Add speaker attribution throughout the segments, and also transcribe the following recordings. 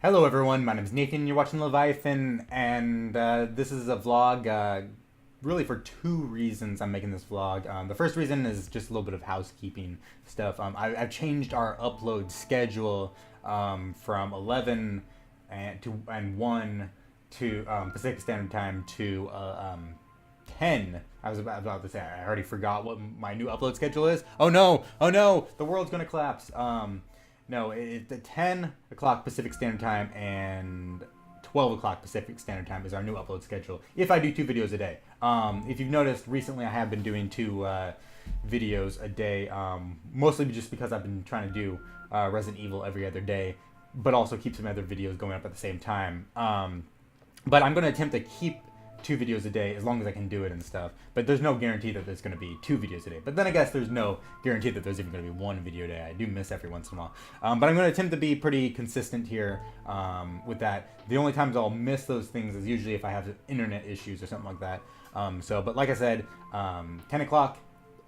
Speaker 1: Hello everyone, my name is Nathan, you're watching Leviathan, and this is a vlog really for two reasons I'm making this vlog. The first reason is just a little bit of housekeeping stuff. I've changed our upload schedule from 11 and 1 to Pacific Standard Time to 10. I was about to say, I already forgot what my new upload schedule is. Oh no, the world's gonna collapse. No, it's at 10 o'clock Pacific Standard Time and 12 o'clock Pacific Standard Time is our new upload schedule. If I do 2 videos a day. If you've noticed, recently I have been doing 2 videos a day, mostly just because I've been trying to do Resident Evil every other day, but also keep some other videos going up at the same time. But I'm going to attempt to keep 2 videos a day as long as I can do it and stuff. But there's no guarantee that there's going to be 2 videos a day. But then I guess there's no guarantee that there's even going to be 1 video a day. I do miss every once in a while. But I'm going to attempt to be pretty consistent here with that. The only times I'll miss those things is usually if I have internet issues or something like that. But like I said, 10 o'clock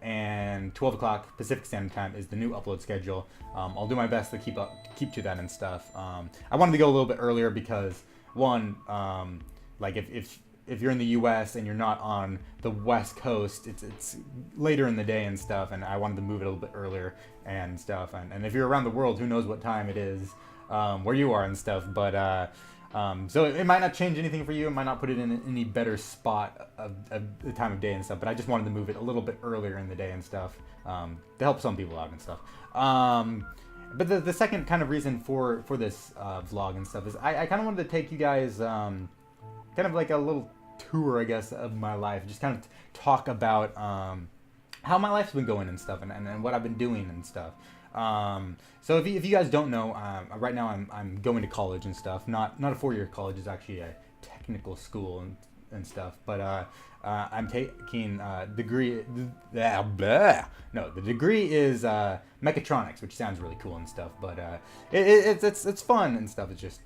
Speaker 1: and 12 o'clock Pacific Standard Time is the new upload schedule. I'll do my best to keep to that and stuff. I wanted to go a little bit earlier because, one, like if you're in the U.S. and you're not on the West Coast, it's later in the day and stuff, and I wanted to move it a little bit earlier and stuff. And if you're around the world, who knows what time it is where you are and stuff. But so it might not change anything for you. It might not put it in any better spot of the time of day and stuff. But I just wanted to move it a little bit earlier in the day and stuff to help some people out and stuff. But the second kind of reason for this vlog and stuff is I kind of wanted to take you guys kind of like a little tour, I guess, of my life. Just kind of talk about how my life's been going and stuff, and what I've been doing and stuff. So if you guys don't know, right now I'm going to college and stuff. Not a 4-year college. It's actually a technical school and stuff. But I'm taking degree. No, the degree is mechatronics, which sounds really cool and stuff. But it's fun and stuff. It's just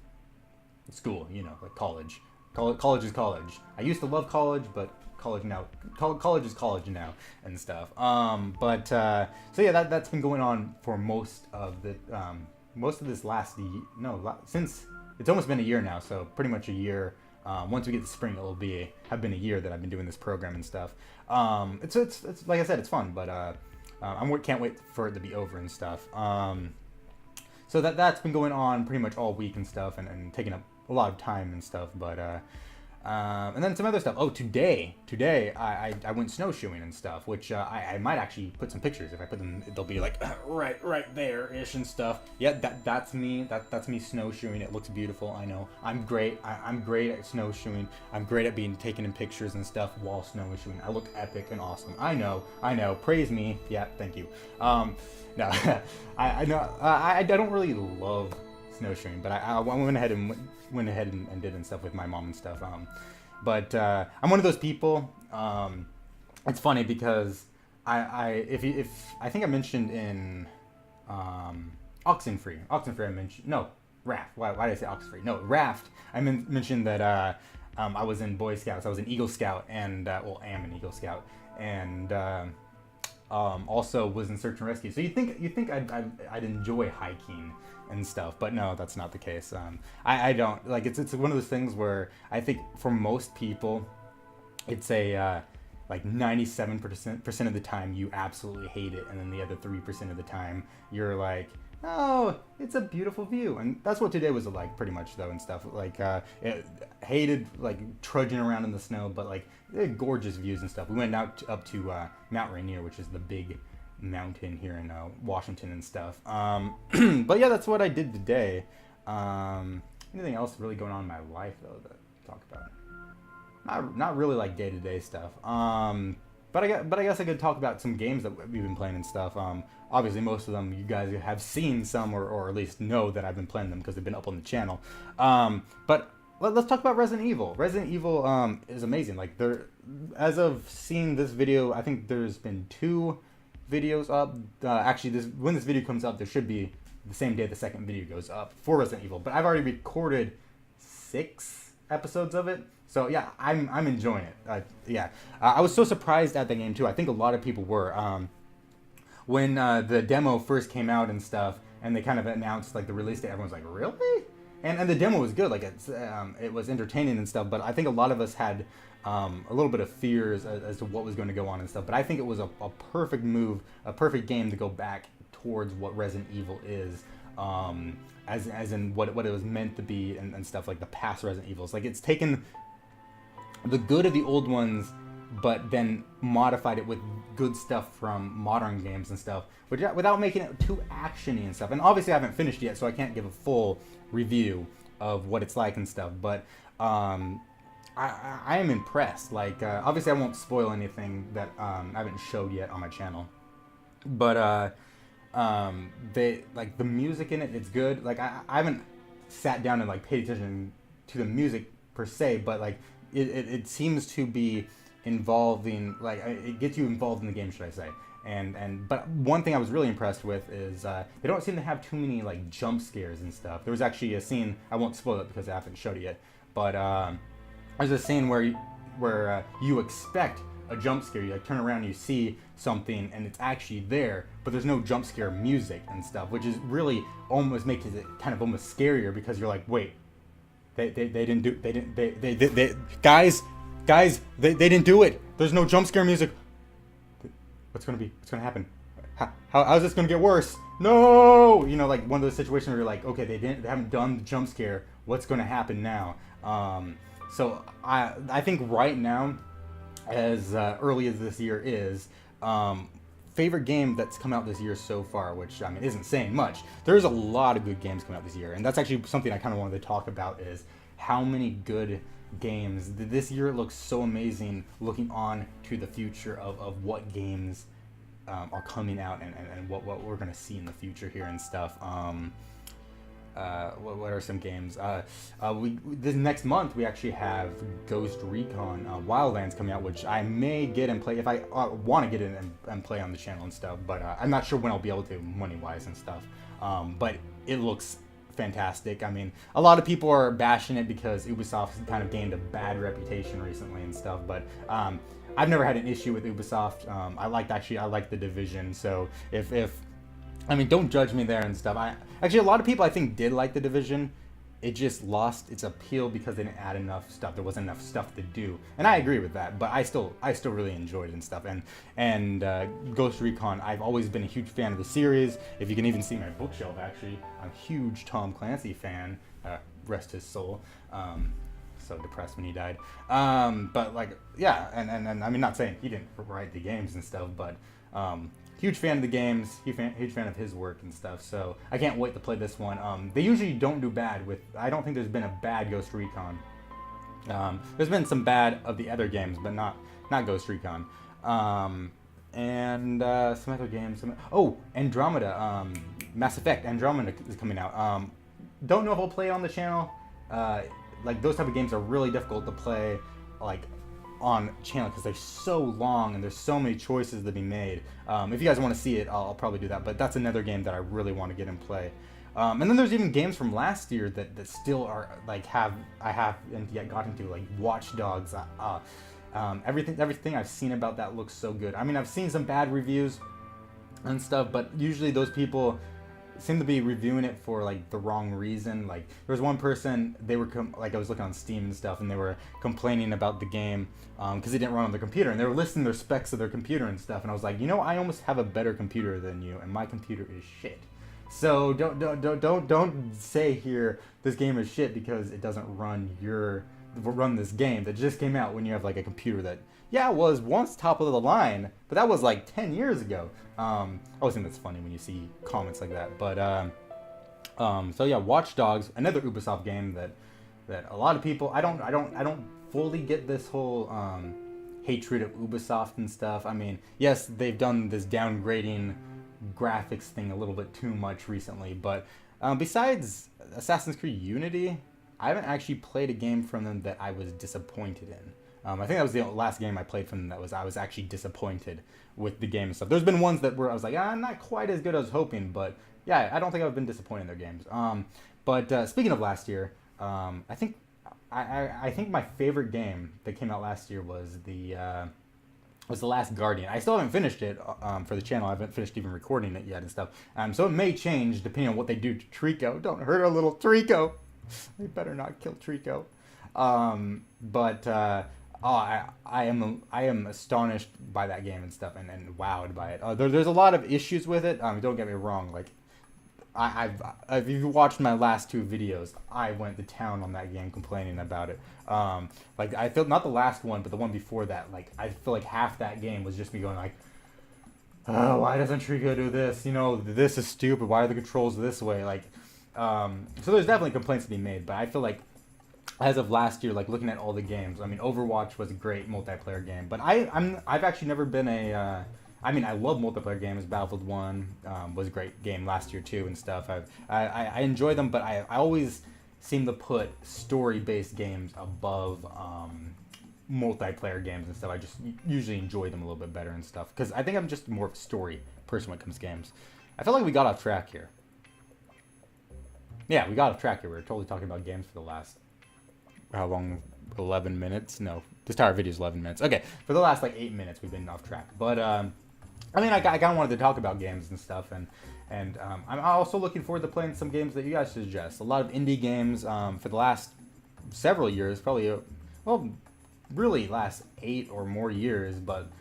Speaker 1: school, like college. College is college. I used to love college, but college is college now and stuff. So yeah, that's been going on for most of this last since it's almost been a year now. So pretty much a year. Once we get to spring, have been a year that I've been doing this program and stuff. It's like I said, it's fun, but I can't wait for it to be over and stuff. So that's been going on pretty much all week and stuff, and taking up a lot of time and stuff. But and then some other stuff. Oh, today I went snowshoeing and stuff, which I might actually put some pictures. If I put them, they'll be like right there ish and stuff. Yeah, that's me. That's me snowshoeing. It looks beautiful. I know. I'm great. I'm great at snowshoeing. I'm great at being taken in pictures and stuff while snowshoeing. I look epic and awesome. I know. Praise me. Yeah, thank you. No, I know. I don't really love snowshoeing, but I went ahead and did and stuff with my mom and stuff. But I'm one of those people. It's funny because I think I mentioned in Oxenfree I mentioned Raft. Why did I say Oxenfree? No, Raft. I mentioned that I was in Boy Scouts. I was an Eagle Scout and am an Eagle Scout and also was in Search and Rescue. So you think I'd enjoy hiking and stuff, but no, that's not the case. I don't like it's one of those things where I think for most people it's a like 97% of the time you absolutely hate it, and then the other 3% of the time you're like, oh, it's a beautiful view. And that's what today was like, pretty much, though, and stuff. Like hated like trudging around in the snow, but like gorgeous views and stuff. We went up to Mount Rainier, which is the big mountain here in Washington and stuff. But yeah, that's what I did today. Anything else really going on in my life though to talk about? Not really like day-to-day stuff. But I guess I could talk about some games that we've been playing and stuff. Obviously most of them you guys have seen some or at least know that I've been playing them because they've been up on the channel. But let's talk about Resident Evil. Resident Evil is amazing. Like as of seeing this video, I think there's been 2 videos up. Actually, when this video comes up, there should be the same day the second video goes up for Resident Evil. But I've already recorded 6 episodes of it. So yeah, I'm enjoying it. I was so surprised at the game too. I think a lot of people were. When the demo first came out and stuff, and they kind of announced like the release date, everyone's like, really? and the demo was good. Like it was entertaining and stuff. But I think a lot of us had a little bit of fears as to what was going to go on and stuff. But I think it was a perfect move, a perfect game to go back towards what Resident Evil is, as in what it was meant to be and stuff, like the past Resident Evils. Like it's taken the good of the old ones, but then modified it with good stuff from modern games and stuff, without making it too actiony and stuff. And obviously I haven't finished yet, so I can't give a full review of what it's like and stuff. But I am impressed. Like obviously I won't spoil anything that I haven't showed yet on my channel. But they like the music in it. It's good. Like I haven't sat down and like paid attention to the music per se, but like it seems to be involving, like it gets you involved in the game, should I say. But one thing I was really impressed with is they don't seem to have too many like jump scares and stuff. There was actually a scene, I won't spoil it because I haven't showed it yet, but there's a scene where you expect a jump scare. You like turn around and you see something and it's actually there, but there's no jump scare music and stuff, which is really almost makes it kind of almost scarier, because you're like, wait, they didn't do it. There's no jump scare music. What's gonna happen? How's this gonna get worse? No, you know, like one of those situations where you're like, okay, they haven't done the jump scare. What's gonna happen now? So I think right now, as early as this year is, favorite game that's come out this year so far, which I mean isn't saying much. There's a lot of good games coming out this year, and that's actually something I kind of wanted to talk about, is how many good games this year. It looks so amazing looking on to the future of what games are coming out and what we're going to see in the future here and stuff. What are some games? This next month we actually have Ghost Recon Wildlands coming out, which I may get and play if I want to get in and play on the channel and stuff, but I'm not sure when I'll be able to, money wise and stuff. But it looks fantastic. I mean, a lot of people are bashing it because Ubisoft's kind of gained a bad reputation recently and stuff, but I've never had an issue with Ubisoft. I like The Division, so if I mean, don't judge me there and stuff. Actually, a lot of people I think did like The Division. It just lost its appeal because they didn't add enough stuff. There wasn't enough stuff to do, and I agree with that. But I still really enjoyed it and stuff. And Ghost Recon, I've always been a huge fan of the series. If you can even see my bookshelf, actually, I'm a huge Tom Clancy fan. Rest his soul. So depressed when he died. But like, yeah, and I mean, not saying he didn't write the games and stuff, but huge fan of the games, huge fan of his work and stuff, so I can't wait to play this one. They usually don't do bad with, I don't think there's been a bad Ghost Recon. There's been some bad of the other games, but not Ghost Recon. And some other games. Andromeda, Mass Effect Andromeda is coming out. Don't know if I'll play it on the channel. Like those type of games are really difficult to play, like on channel, because they're so long and there's so many choices to be made. If you guys want to see it, I'll probably do that, but that's another game that I really want to get and play. And then there's even games from last year that still are like I haven't yet gotten to, like Watch Dogs. Everything I've seen about that looks so good. I mean, I've seen some bad reviews and stuff, but usually those people seem to be reviewing it for like the wrong reason. Like there was one person, they were like, I was looking on Steam and stuff, and they were complaining about the game because it didn't run on their computer, and they were listing their specs of their computer and stuff, and I was like, you know, I almost have a better computer than you, and my computer is shit. So don't say here this game is shit because it doesn't run this game that just came out when you have like a computer that, yeah, was once top of the line, but that was like 10 years ago. I always think that's funny when you see comments like that. But so yeah, Watch Dogs, another Ubisoft game that a lot of people, I don't fully get this whole hatred of Ubisoft and stuff. I mean, yes, they've done this downgrading graphics thing a little bit too much recently, but besides Assassin's Creed Unity, I haven't actually played a game from them that I was disappointed in. I think that was the last game I played from them I was actually disappointed with the game and stuff. There's been ones that were I was like, not quite as good as I was hoping, but yeah, I don't think I've been disappointed in their games. But speaking of last year, I think my favorite game that came out last year was The Last Guardian. I still haven't finished it for the channel. I haven't finished even recording it yet and stuff. So it may change depending on what they do to Trico. Don't hurt our little Trico. They better not kill Trico. But I am astonished by that game and stuff, and wowed by it. There's a lot of issues with it. Don't get me wrong. Like if you watched my last two videos, I went to town on that game complaining about it. Like I feel not the last one, but the one before that. Like I feel like half that game was just me going like, oh, why doesn't Trico do this? You know, this is stupid. Why are the controls this way? Like, so there's definitely complaints to be made, but I feel like as of last year, like looking at all the games, I mean, Overwatch was a great multiplayer game, but I've actually never been a I mean, I love multiplayer games. Battlefield 1 was a great game last year too and stuff. I enjoy them, but I always seem to put story-based games above multiplayer games and stuff. I just usually enjoy them a little bit better and stuff because I think I'm just more of a story person when it comes to games. I feel like we got off track here. Yeah, we got off track here. We were totally talking about games for the last, how long? 11 minutes? No, this entire video is 11 minutes. Okay, for the last like 8 minutes we've been off track. But I mean, I kind of wanted to talk about games and stuff, and I'm also looking forward to playing some games that you guys suggest. A lot of indie games for the last several years, probably, well, really last 8 or more years, but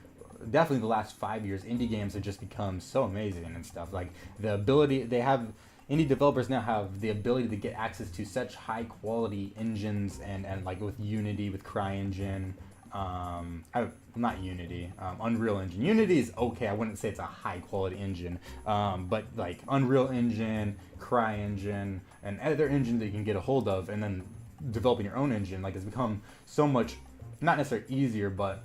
Speaker 1: definitely the last 5 years, indie games have just become so amazing and stuff. Like the ability they have. Indie developers now have the ability to get access to such high quality engines and like with Unity, with CryEngine, not Unity, Unreal Engine. Unity is okay, I wouldn't say it's a high quality engine, but like Unreal Engine, CryEngine, and other engines that you can get a hold of, and then developing your own engine, like it's become so much, not necessarily easier, but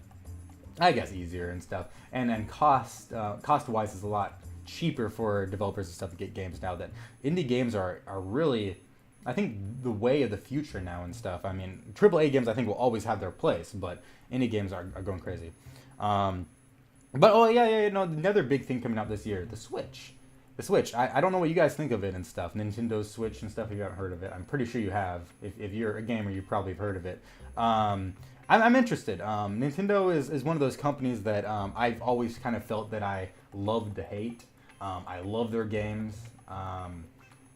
Speaker 1: I guess easier and stuff. And then cost wise is a lot cheaper for developers and stuff to get games now. That indie games are really, I think, the way of the future now and stuff. I mean, AAA games I think will always have their place, but indie games are going crazy. But oh yeah, you know, another big thing coming out this year, the Switch. The Switch. I don't know what you guys think of it and stuff. Nintendo Switch and stuff. If you haven't heard of it, I'm pretty sure you have. If you're a gamer, you probably have heard of it. I'm interested. Nintendo is one of those companies that I've always kind of felt that I love to hate. I love their games,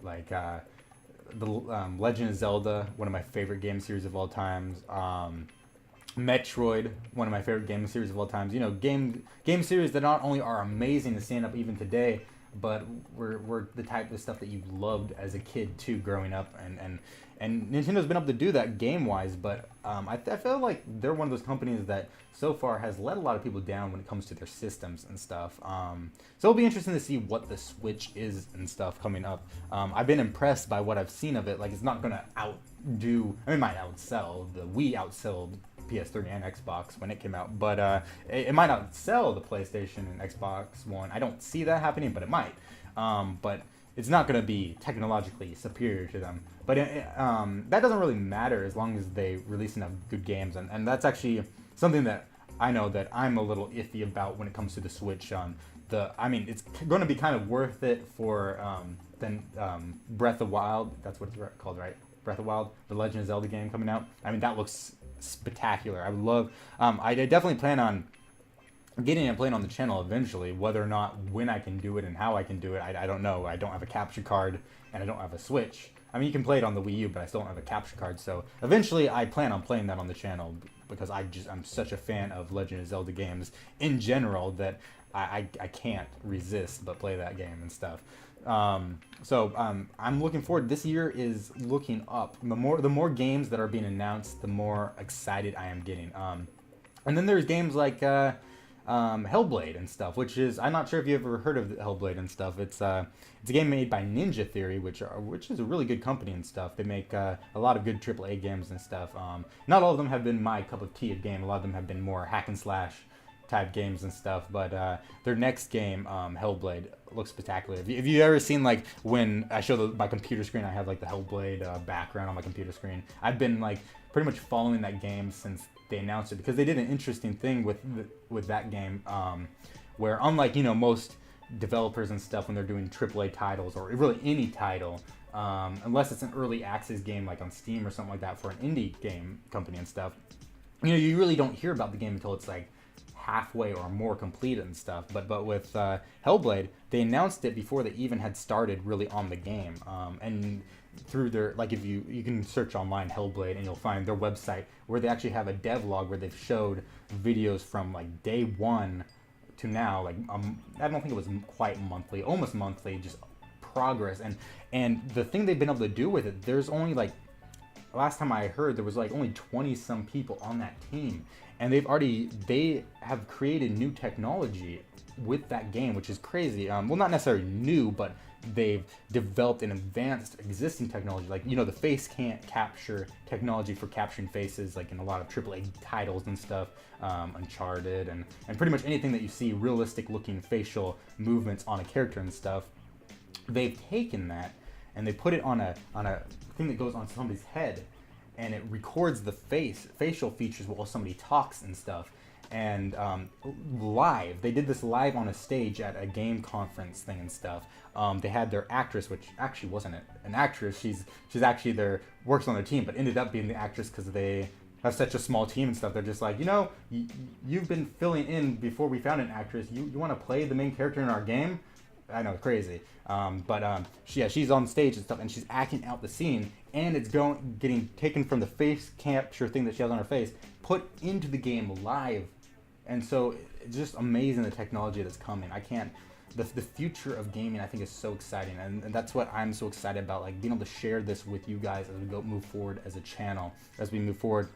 Speaker 1: like the Legend of Zelda, one of my favorite game series of all times. Metroid, one of my favorite game series of all times. You know, game series that not only are amazing to stand up even today, but were the type of stuff that you loved as a kid too, growing up. And Nintendo's been able to do that game-wise, but I feel like they're one of those companies that so far has let a lot of people down when it comes to their systems and stuff. So it'll be interesting to see what the Switch is and stuff coming up. I've been impressed by what I've seen of it. Like, it's not going to outdo, I mean, it might outsell. The Wii outsold PS3 and Xbox when it came out, but it might outsell the PlayStation and Xbox One. I don't see that happening, but it might. But it's not going to be technologically superior to them. But that doesn't really matter as long as they release enough good games. And that's actually something that I know that I'm a little iffy about when it comes to the Switch. I mean, it's going to be kind of worth it for Breath of Wild. That's what it's called, right? Breath of Wild, the Legend of Zelda game coming out. I mean, that looks spectacular. I would love. I definitely plan on getting it playing on the channel eventually. Whether or not when I can do it and how I can do it, I don't know. I don't have a capture card and I don't have a Switch. I mean, you can play it on the Wii U, but I still don't have a capture card. So eventually, I plan on playing that on the channel because I'm such a fan of Legend of Zelda games in general that I can't resist but play that game and stuff. So I'm looking forward. This year is looking up. The more games that are being announced, the more excited I am getting. And then there's games like Hellblade and stuff, which is, I'm not sure if you ever heard of Hellblade and stuff. It's a game made by Ninja Theory, which is a really good company and stuff. They make a lot of good AAA games and stuff. Not all of them have been my cup of tea of game. A lot of them have been more hack and slash type games and stuff, but their next game, Hellblade, looks spectacular. If you ever seen, like, when I show my computer screen, I have like the Hellblade background on my computer screen. I've been like pretty much following that game since they announced it, because they did an interesting thing with that game, where unlike, you know, most developers and stuff when they're doing AAA titles or really any title, unless it's an early access game like on Steam or something like that for an indie game company and stuff, you know, you really don't hear about the game until it's like halfway or more complete and stuff. But with Hellblade, they announced it before they even had started really on the game, and through their, like, if you can search online Hellblade and you'll find their website where they actually have a devlog where they've showed videos from like day one to now, like I don't think it was quite monthly, almost monthly, just progress. And the thing they've been able to do with it, there's only like, last time I heard, there was like only 20 some people on that team, and they have created new technology with that game, which is crazy. Well, not necessarily new, but they've developed an advanced existing technology, like, you know, the face can't capture technology for capturing faces, like in a lot of AAA titles and stuff, Uncharted, and pretty much anything that you see realistic looking facial movements on a character and stuff. They've taken that and they put it on a thing that goes on somebody's head, and it records the facial features while somebody talks and stuff. And live, they did this live on a stage at a game conference thing and stuff. They had their actress, which actually wasn't an actress. She's actually works on their team, but ended up being the actress because they have such a small team and stuff. They're just like, you know, you've been filling in before we found an actress. You want to play the main character in our game? I know, crazy. She's on stage and stuff, and she's acting out the scene, and it's getting taken from the face capture thing that she has on her face, put into the game live. And so it's just amazing, the technology that's coming. The future of gaming, I think, is so exciting, and that's what I'm so excited about, like being able to share this with you guys as we move forward as a channel, as we move forward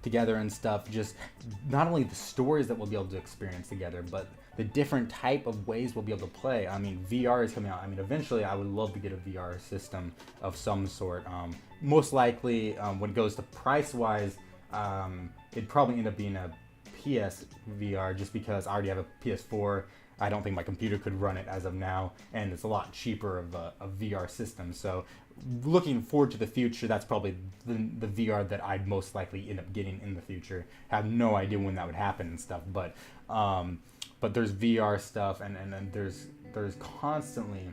Speaker 1: together and stuff. Just not only the stories that we'll be able to experience together, but the different type of ways we'll be able to play. I mean, VR is coming out. I mean, eventually I would love to get a VR system of some sort. Most likely, when it goes to price-wise, it'd probably end up being a PS VR, just because I already have a PS4. I don't think my computer could run it as of now, and it's a lot cheaper of a VR system. So looking forward to the future, that's probably the VR that I'd most likely end up getting in the future. Have no idea when that would happen and stuff, but there's VR stuff, and there's constantly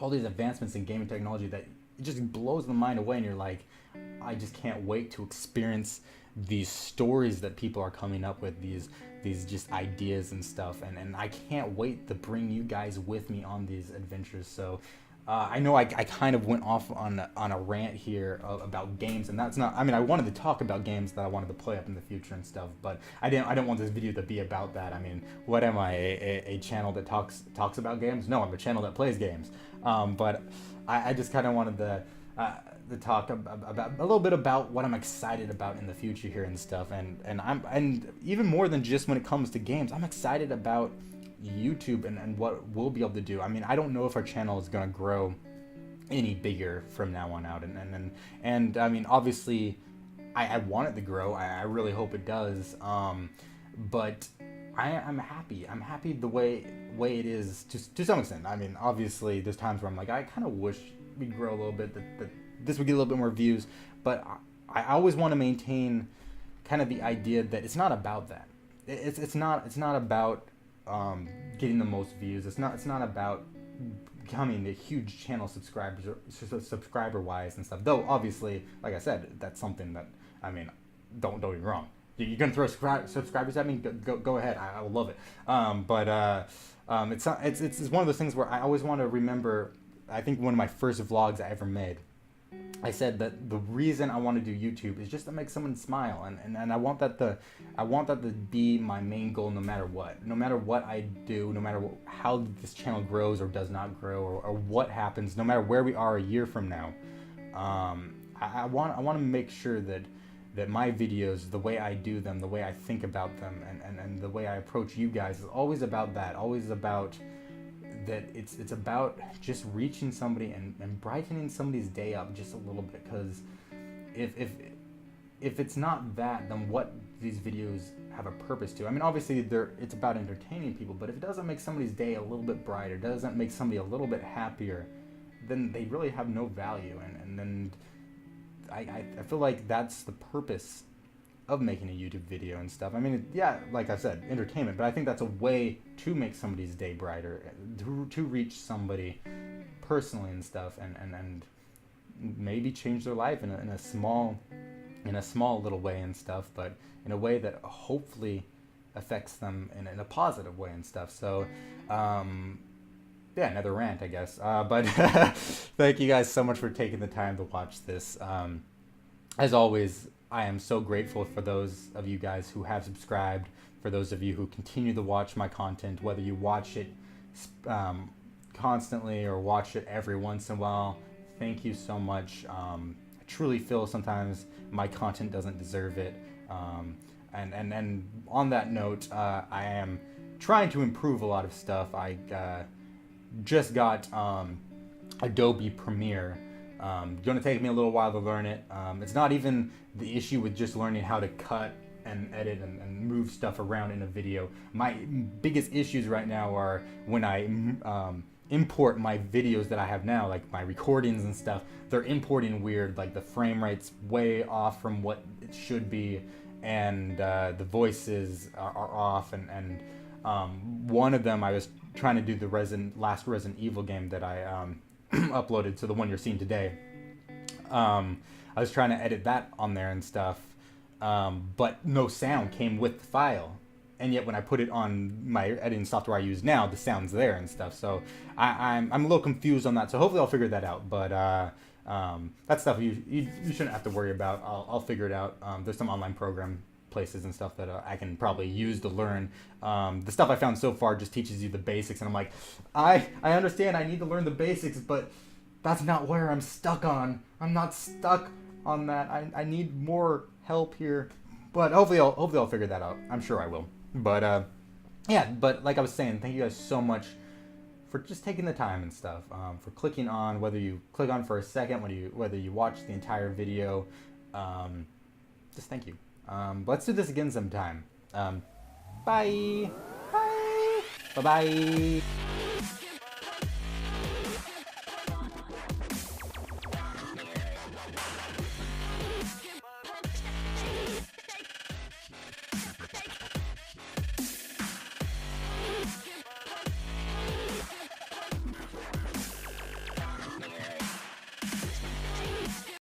Speaker 1: all these advancements in gaming technology that it just blows the mind away, and you're like, I just can't wait to experience these stories that people are coming up with, these just ideas and stuff, and I can't wait to bring you guys with me on these adventures. So I know I kind of went off on a rant here about games, and that's not, I mean, I wanted to talk about games that I wanted to play up in the future and stuff, but I don't want this video to be about that. I mean, what am I, a channel that talks about games? No, I'm a channel that plays games. But I just kind of wanted to talk about a little bit about what I'm excited about in the future here and stuff, and even more than just when it comes to games, I'm excited about YouTube and what we'll be able to do. I mean, I don't know if our channel is going to grow any bigger from now on out, and I mean, obviously I want it to grow. I really hope it does, but I'm happy the way it is to some extent. I mean, obviously there's times where I'm like, I kind of wish we'd grow a little bit, that this would get a little bit more views, but I always want to maintain kind of the idea that it's not about that. It's not about getting the most views. It's not about becoming a huge channel subscriber wise and stuff. Though obviously, like I said, that's something that, I mean, don't get me wrong. You're gonna throw subscribers at me? Go ahead. I will love it. It's one of those things where I always want to remember. I think one of my first vlogs I ever made, I said that the reason I want to do YouTube is just to make someone smile, and I want that to be my main goal, no matter what I do, no matter how this channel grows or does not grow, or what happens, no matter where we are a year from now. I want to make sure that my videos, the way I do them, the way I think about them, and the way I approach you guys is always about that, always about that. It's about just reaching somebody and brightening somebody's day up just a little bit, because if it's not that, then what these videos have a purpose to? I mean, obviously it's about entertaining people, but if it doesn't make somebody's day a little bit brighter, doesn't make somebody a little bit happier, then they really have no value, and then I feel like that's the purpose of making a YouTube video and stuff. I mean, yeah, like I said, entertainment, but I think that's a way to make somebody's day brighter, to reach somebody personally and stuff, and maybe change their life in a small little way and stuff, but in a way that hopefully affects them in a positive way and stuff. So yeah, another rant, I guess. But thank you guys so much for taking the time to watch this. As always, I am so grateful for those of you guys who have subscribed, for those of you who continue to watch my content, whether you watch it constantly or watch it every once in a while. Thank you so much. I truly feel sometimes my content doesn't deserve it. And on that note, I am trying to improve a lot of stuff. I just got Adobe Premiere. Gonna take me a little while to learn it. It's not even the issue with just learning how to cut and edit and move stuff around in a video. My biggest issues right now are when I import my videos that I have now, like my recordings and stuff. They're importing weird, like the frame rate's way off from what it should be, and the voices are off, and one of them I was trying to do the last Resident Evil game that I uploaded, so the one you're seeing today. I was trying to edit that on there and stuff, but no sound came with the file, and yet when I put it on my editing software I use now, the sound's there and stuff. So I'm a little confused on that. So hopefully I'll figure that out. But that stuff you shouldn't have to worry about. I'll figure it out. There's some online program places and stuff that I can probably use to learn. The stuff I found so far just teaches you the basics, and I'm like, I understand I need to learn the basics, but that's not where I'm stuck on. I'm not stuck on that. I need more help here. But hopefully I'll figure that out. I'm sure I will. But yeah, but like I was saying, thank you guys so much for just taking the time and stuff, for clicking on, whether you click on for a second, whether you watch the entire video. Just thank you. Let's do this again sometime. Bye. Bye. Bye-bye.